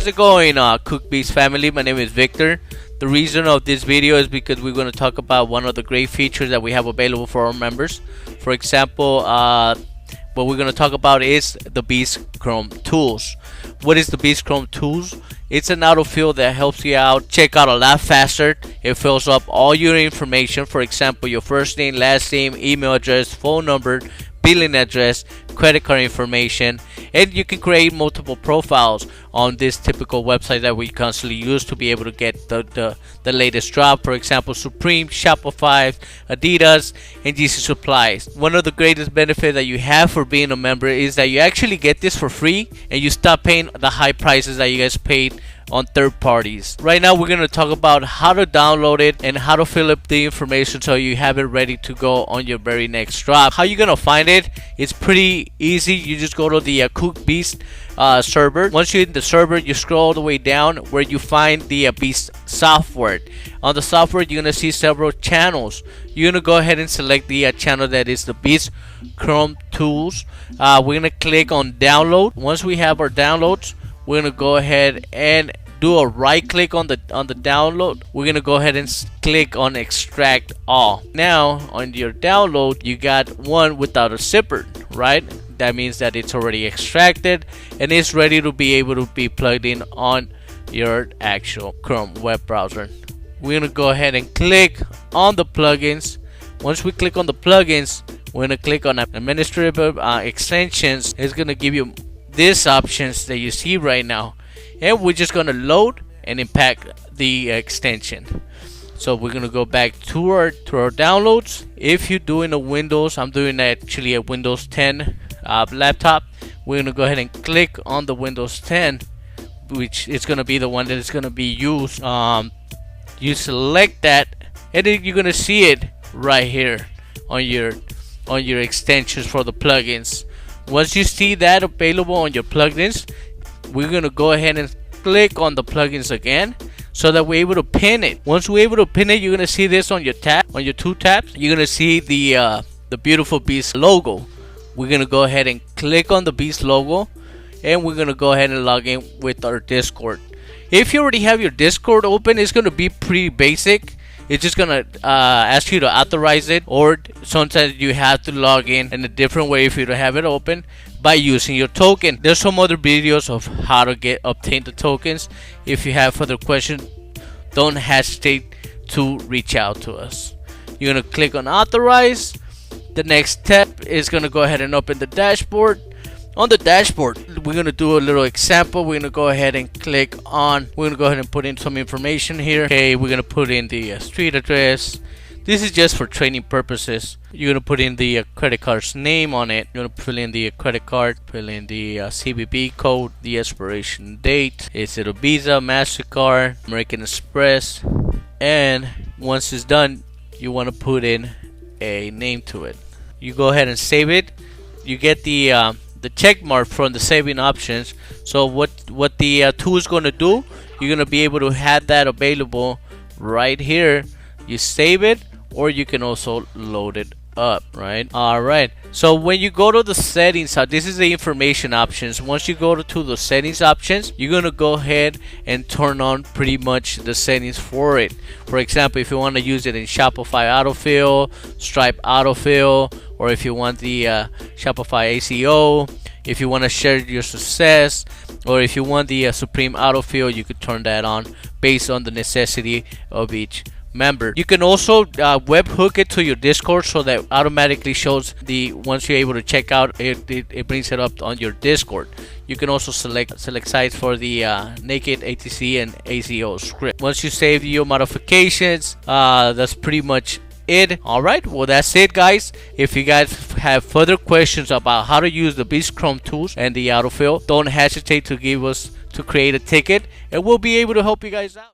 it going, Cookbeast family? My name is Victor. The reason of this video is because we're going to talk about one of the great features that we have available for our members. For example, what we're going to talk about is the Beast Chrome Tools. What is the Beast Chrome Tools? It's an autofill that helps you out check out a lot faster. It fills up all your information. For example, your first name, last name, email address, phone number, billing address, credit card information, and you can create multiple profiles on this typical website that we constantly use to be able to get the latest drop. For example, Supreme, Shopify, Adidas, and GC Supplies. One of the greatest benefits that you have for being a member is that you actually get this for free and you stop paying the high prices that you guys paid on third parties. Right now we're going to talk about how to download it and how to fill up the information so you have it ready to go on your very next drop. How you going to find it? It's pretty easy. You just go to the Cookbeast server. Once you're in the server, you scroll all the way down where you find the Beast software. On the software, you're going to see several channels. You're going to go ahead and select the channel that is the Beast Chrome Tools. We're going to click on download. Once we have our downloads, we're going to go ahead and do a right click on the download. We're going to go ahead and click on extract all. Now on your download, you got one without a zipper, right? That means that it's already extracted and it's ready to be able to be plugged in on your actual Chrome web browser. We're going to go ahead and click on the plugins. Once we click on the plugins, we're going to click on administrative extensions. It's going to give you these options that you see right now, and we're just going to load and impact the extension. So we're going to go back to our downloads. If you're doing a Windows, I'm doing actually a Windows 10 laptop. We're going to go ahead and click on the Windows 10, which is going to be the one that is going to be used. You select that, and then you're going to see it right here on your extensions for the plugins. Once you see that available on your plugins, we're going to go ahead and click on the plugins again so that we're able to pin it. Once we're able to pin it, you're going to see this on your tab, on your two tabs. You're going to see the beautiful Beast logo. We're going to go ahead and click on the Beast logo, and we're going to go ahead and log in with our Discord. If you already have your Discord open, it's going to be pretty basic. It's just gonna ask you to authorize it, or sometimes you have to log in a different way if you don't have it open by using your token. There's some other videos of how to obtain the tokens. If you have further questions, don't hesitate to reach out to us. You're gonna click on authorize. The next step is gonna go ahead and open the dashboard. On the dashboard, we're going to do a little example. We're going to go ahead and click on, we're going to go ahead and put in some information here. Okay, we're going to put in the street address. This is just for training purposes. You're going to put in the credit card's name on it. You're going to fill in the credit card, fill in the CVV code, the expiration date. Is it a Visa, MasterCard, American Express? And once it's done, you want to put in a name to it. You go ahead and save it. You get the check mark from the saving options. So what the tool is going to do, you're going to be able to have that available right here. You save it, or you can also load it up, right? Alright, so when you go to the settings, this is the information options. Once you go to the settings options, you're going to go ahead and turn on pretty much the settings for it. For example, if you want to use it in Shopify Autofill, Stripe Autofill, or if you want the Shopify ACO, if you want to share your success, or if you want the Supreme Autofill, you could turn that on based on the necessity of each member. You can also webhook it to your Discord so that automatically shows once you're able to check out it brings it up on your Discord. You can also select sites for the naked ATC and ACO script. Once you save your modifications, that's pretty much it. Alright, well that's it guys. If you guys have further questions about how to use the Beast Chrome tools and the autofill, don't hesitate to give us to create a ticket and we'll be able to help you guys out.